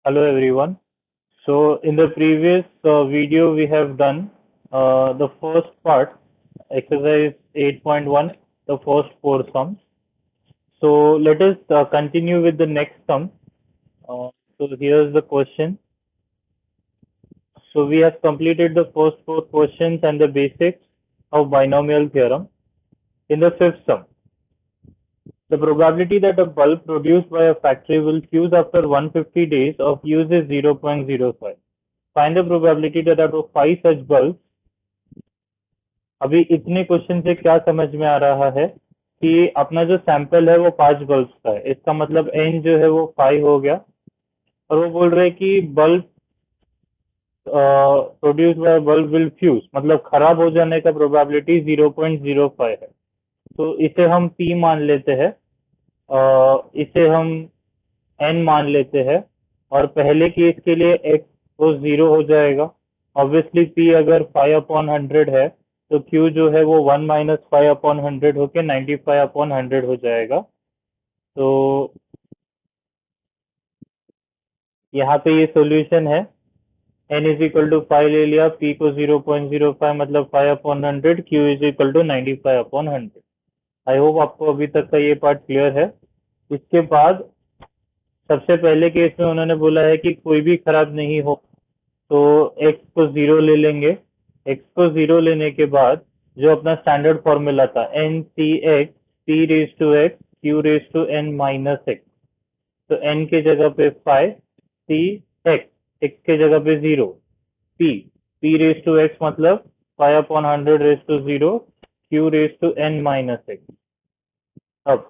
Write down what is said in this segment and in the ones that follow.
Hello everyone. So in the previous video we have done the first part, exercise 8.1, the first four sums. So let us continue with the next sum. So here's the question. So we have completed the first four questions and the basics of binomial theorem. In the fifth sum, the probability that a bulb produced by a factory will fuse after 150 days of use is 0.05. Find the probability that out of 5 such bulbs, अभी इतने question से क्या समझ में आ रहा है कि अपना जो सैंपल है वो 5 बल्ब का है, इसका मतलब एन जो है वो 5 हो गया। और वो बोल रहे हैं कि bulb produce by bulb will fuse, मतलब खराब हो जाने का प्रोबेबिलिटी 0.05 है। तो इसे हम पी मान लेते हैं, इसे हम एन मान लेते हैं, और पहले केस के लिए एक्स वो 0 हो जाएगा। ऑब्वियसली पी अगर 5/100 है तो क्यू जो है वो 1 माइनस 5/100 होके 95/100 हो जाएगा। तो यहाँ पे ये सॉल्यूशन है। n इज इक्वल टू 5 ले लिया, p को 0.05 मतलब 5/100, q is equal to 95/100। I hope आपको अभी तक का ये पार्ट क्लियर है। इसके बाद सबसे पहले केस में उन्होंने बोला है कि कोई भी खराब नहीं हो, तो x को 0 ले लेंगे। x को 0 लेने के बाद जो अपना स्टैंडर्ड फॉर्मूला था N C X P raise to X Q raise to N minus X, तो n के जगह पे 5, सी एक्स, x के जगह पे 0, p रेज टू x मतलब 5/100 raise to 0, q raise to n minus X. अब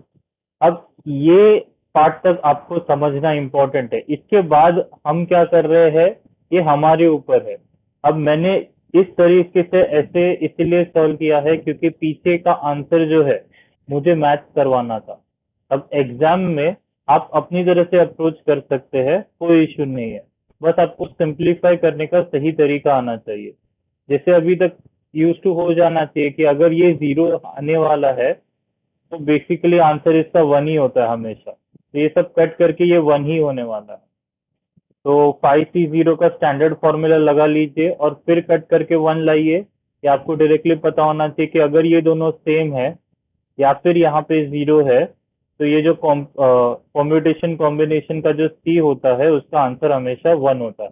अब ये पार्ट तक आपको समझना इंपॉर्टेंट है। इसके बाद हम क्या कर रहे हैं ये हमारे ऊपर है। अब मैंने इस तरीके से ऐसे इसलिए सॉल्व किया है क्योंकि पीछे का आंसर जो है मुझे मैच करवाना था। अब एग्जाम में आप अपनी तरह से अप्रोच कर सकते हैं, कोई इश्यू नहीं है। बस आपको सिंप्लीफाई करने का सही तरीका आना चाहिए। जैसे अभी तक यूज टू हो जाना चाहिए कि अगर ये 0 आने वाला है तो बेसिकली आंसर इसका 1 ही होता है हमेशा, तो ये सब कट करके ये 1 ही होने वाला है। तो 5C0 का स्टैंडर्ड फॉर्मूला लगा लीजिए और फिर कट करके 1 लाइए। ये आपको डायरेक्टली पता होना चाहिए कि अगर ये दोनों सेम है या फिर यहाँ पे 0 है तो ये जो कॉम्बिनेशन कॉम्बिनेशन का जो सी होता है उसका आंसर हमेशा 1 होता है।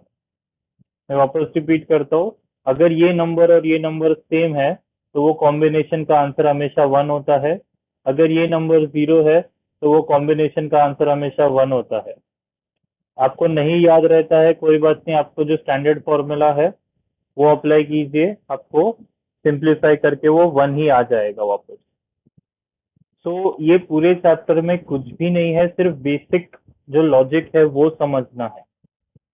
मैं वापस रिपीट करता हूँ, अगर ये नंबर और ये नंबर सेम है तो वो कॉम्बिनेशन का आंसर हमेशा 1 होता है। अगर ये नंबर 0 है तो वो कॉम्बिनेशन का आंसर हमेशा 1 होता है। आपको नहीं याद रहता है कोई बात नहीं, आपको जो स्टैंडर्ड फॉर्मूला है वो अप्लाई कीजिए, आपको सिंप्लीफाई करके वो 1 ही आ जाएगा वापस। तो ये पूरे चैप्टर में कुछ भी नहीं है, सिर्फ बेसिक जो लॉजिक है वो समझना है।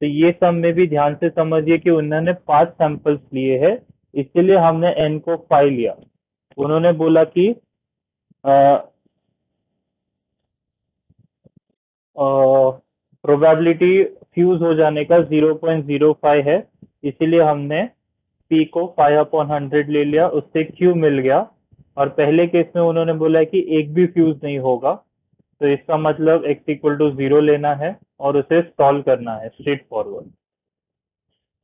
तो ये सब में भी ध्यान से समझिए कि उन्होंने 5 सैंपल्स लिए हैं, इसीलिए हमने n को 5 लिया। उन्होंने बोला कि प्रोबेबिलिटी फ्यूज हो जाने का 0.05 है, इसीलिए हमने p को 5/100 ले लिया, उससे q मिल गया। और पहले केस में उन्होंने बोला है कि एक भी फ्यूज नहीं होगा, तो इसका मतलब x इक्वल टू 0 लेना है और उसे सॉल्व करना है straightforward.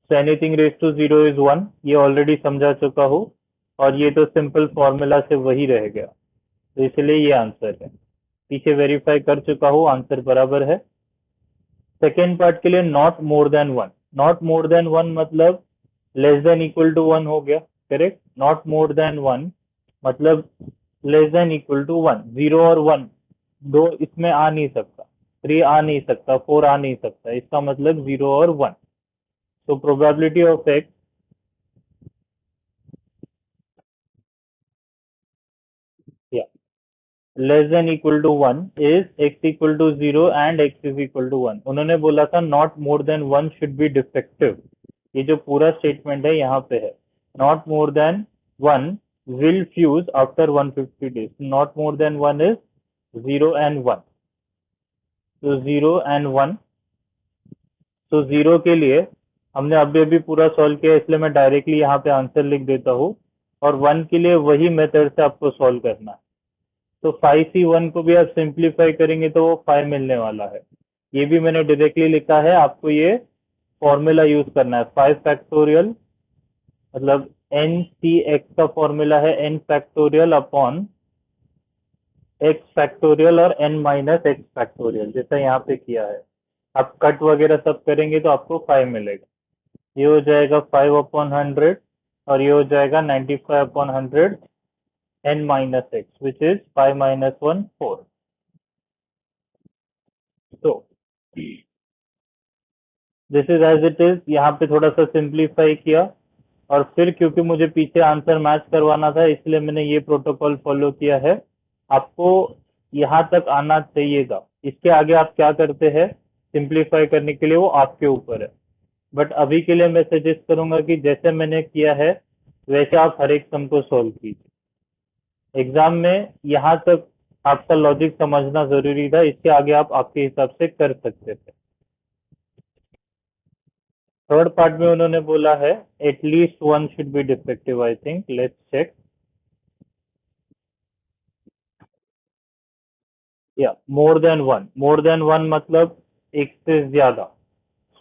So anything raise to 0 is 1, ये ऑलरेडी समझा चुका हूँ, और ये तो सिंपल फॉर्मूला से वही रह गया, तो इसलिए ये आंसर है। पीछे वेरीफाई कर चुका हूँ, आंसर बराबर है। सेकेंड पार्ट के लिए not more than 1, not more than 1 मतलब लेस देन इक्वल टू 1 हो गया, करेक्ट। नॉट मोर देन 1 मतलब लेस देन इक्वल टू 1, 0 और 1 दो इसमें आ नहीं सकता, 3 आ नहीं सकता, 4 आ नहीं सकता, इसका मतलब 0 और 1। So probability of x, yeah, less than equal to 1 is x equal to 0 and x is equal to 1। उन्होंने बोला था not more than 1 should be defective। ये जो पूरा स्टेटमेंट है यहाँ पे है not more than 1 will fuse after 150 days। not more than 1 is 0 and 1, तो 0 and 1। तो 0 के लिए हमने अभी अभी पूरा सॉल्व किया, इसलिए मैं डायरेक्टली यहाँ पे आंसर लिख देता हूँ। और 1 के लिए वही मेथड से आपको सॉल्व करना है। तो 5C1 को भी आप सिंप्लीफाई करेंगे तो वो 5 मिलने वाला है। ये भी मैंने डायरेक्टली लिखा है, आपको ये फॉर्मूला यूज करना है। 5 फैक्टोरियल मतलब एन सी एक्स का फॉर्मूला है N factorial upon X factorial और एन माइनस एक्स फैक्टोरियल, जैसा यहाँ पे किया है। आप कट वगैरह सब करेंगे तो आपको 5 मिलेगा। ये हो जाएगा 5/100 और ये हो जाएगा 95/100 n minus x, which is 5 minus 1 4। तो this is as it is. यहाँ पे थोड़ा सा सिंप्लीफाई किया और फिर क्योंकि मुझे पीछे आंसर मैच करवाना था इसलिए मैंने ये प्रोटोकॉल फॉलो किया है। आपको यहाँ तक आना चाहिएगा, इसके आगे आप क्या करते हैं सिंप्लीफाई करने के लिए वो आपके ऊपर है। बट अभी के लिए मैं सजेस्ट करूंगा कि जैसे मैंने किया है वैसे आप हर एक सम को सॉल्व कीजिए। एग्जाम में यहाँ तक आपका लॉजिक समझना जरूरी था, इसके आगे आप आपके हिसाब से कर सकते थे। थर्ड पार्ट में उन्होंने बोला है at least one should be defective. I think let's check. या मोर देन वन मतलब एक से ज्यादा।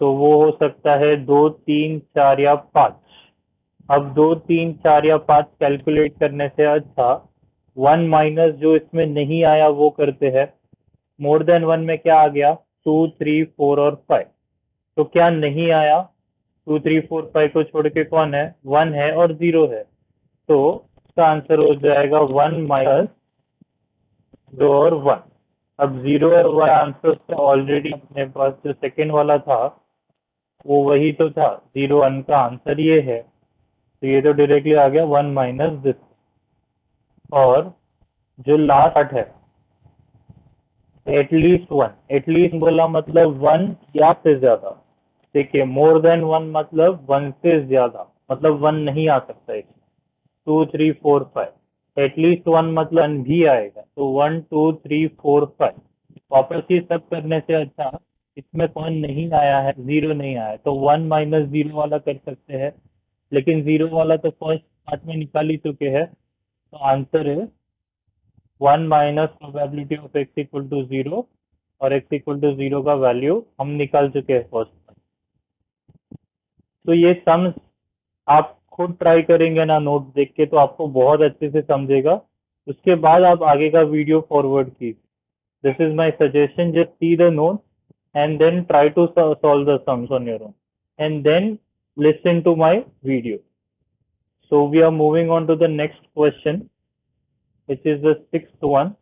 सो वो हो सकता है 2 3 4 या 5। अब 2 3 4 या 5 कैलकुलेट करने से अच्छा वन माइनस जो इसमें नहीं आया वो करते हैं। मोर देन वन में क्या आ गया 2 3 4 और 5। तो क्या नहीं आया 2 3 4 5 को छोड़ के कौन है 1 है और 0 है। तो इसका आंसर हो जाएगा 1 माइनस 2 और 1। अब 0 और 1 आंसर से ऑलरेडी अपने पास जो सेकेंड वाला था वो वही तो था 0 1 का आंसर ये है। तो ये तो डायरेक्टली आ गया 1 माइनस दिस। और जो लास्ट है एटलीस्ट बोला मतलब वन या से ज्यादा। देखिए मोर देन वन मतलब वन से ज्यादा, मतलब वन नहीं आ सकता है। 2 3 4 5 एटलीस्ट वन मतलब वन भी आएगा, तो 1 2 3 4 5। वापस ये सब करने से अच्छा इसमें कौन नहीं आया है 0 नहीं आया तो 1 माइनस 0 वाला कर सकते हैं। लेकिन 0 वाला तो फर्स्ट पार्ट में निकाल ही चुके हैं, तो आंसर है 1 minus probability of X equal to 0। और एक्स इक्वल टू 0 का वैल्यू हम निकाल चुके हैं फर्स्ट। तो ये सम्स आप खुद ट्राई करेंगे ना नोट देख के तो आपको बहुत अच्छे से समझेगा। उसके बाद आप आगे का वीडियो फॉरवर्ड कीजिए। This is my suggestion, just see the note and then try to solve the sums on your own and then listen to my video. So we are moving on to the next question, which is the sixth one.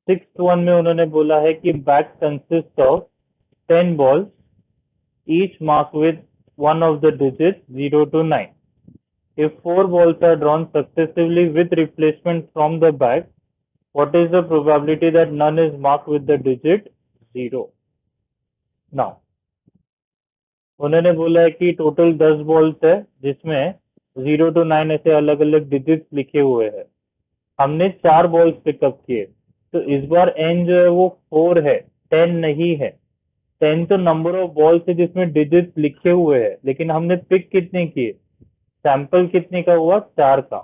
Sixth one में उन्होंने बोला है कि bag consist of 10 balls each marked with one of the digits 0 to 9. If 4 balls are drawn successively with replacement from the bag, what is the probability that none is marked with the digit 0? Now, उन्होंने बोला है कि total 10 balls है जिसमें 0 to 9 ऐसे अलग अलग digits लिखे हुए हैं। हमने 4 बॉल्स पिकअप किए, तो इस बार एन जो है वो 4 है, 10 नहीं है। 10 तो नंबर ऑफ बॉल्स है जिसमें डिजिट्स लिखे हुए हैं, लेकिन हमने पिक कितने किए, सैंपल कितने का हुआ 4 का।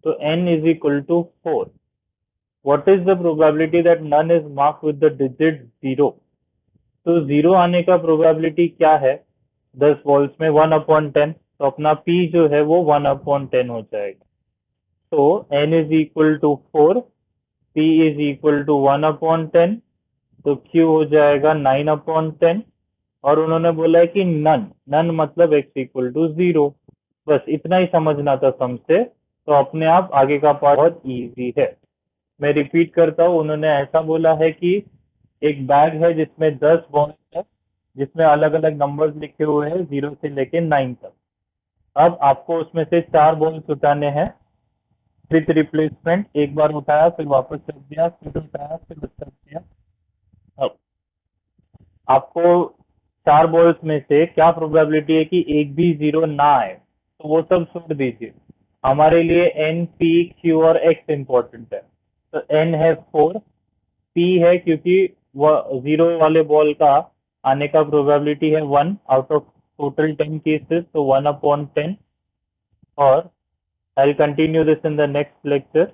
तो n is equal to 4। What is the probability that none is marked with the digit 0? तो 0 आने का प्रोबेबिलिटी क्या है 10 बॉल्स में 1/10। तो अपना p जो है वो 1/10 हो जाएगा। तो n is equal to 4, p is equal to 1/10, तो q हो जाएगा 9/10। और उन्होंने बोला है कि नन नन मतलब x इक्वल टू 0। बस इतना ही समझना था सम से, तो अपने आप आगे का पार्ट बहुत इजी है। मैं रिपीट करता हूँ, उन्होंने ऐसा बोला है कि एक बैग है जिसमें 10 बॉल्स है जिसमें अलग अलग नंबर्स लिखे हुए हैं 0 से लेके 9 तक। अब आपको उसमें से 4 बॉल्स उठाने हैं विथ रिप्लेसमेंट। एक बार उठाया फिर वापस रख दिया, फिर उठाया फिर रख दिया। अब आपको 4 बॉल्स में से क्या प्रोबेबिलिटी है कि एक भी 0 ना आए, तो वो सब छोड़ दीजिए। हमारे लिए एन पी क्यू और एक्स इंपॉर्टेंट है। तो एन है 4, पी है क्योंकि वह 0 वाले बॉल का आने का प्रोबेबिलिटी है 1 आउट ऑफ टोटल 10 केसेस, तो 1/10। और I will continue this in the next lecture.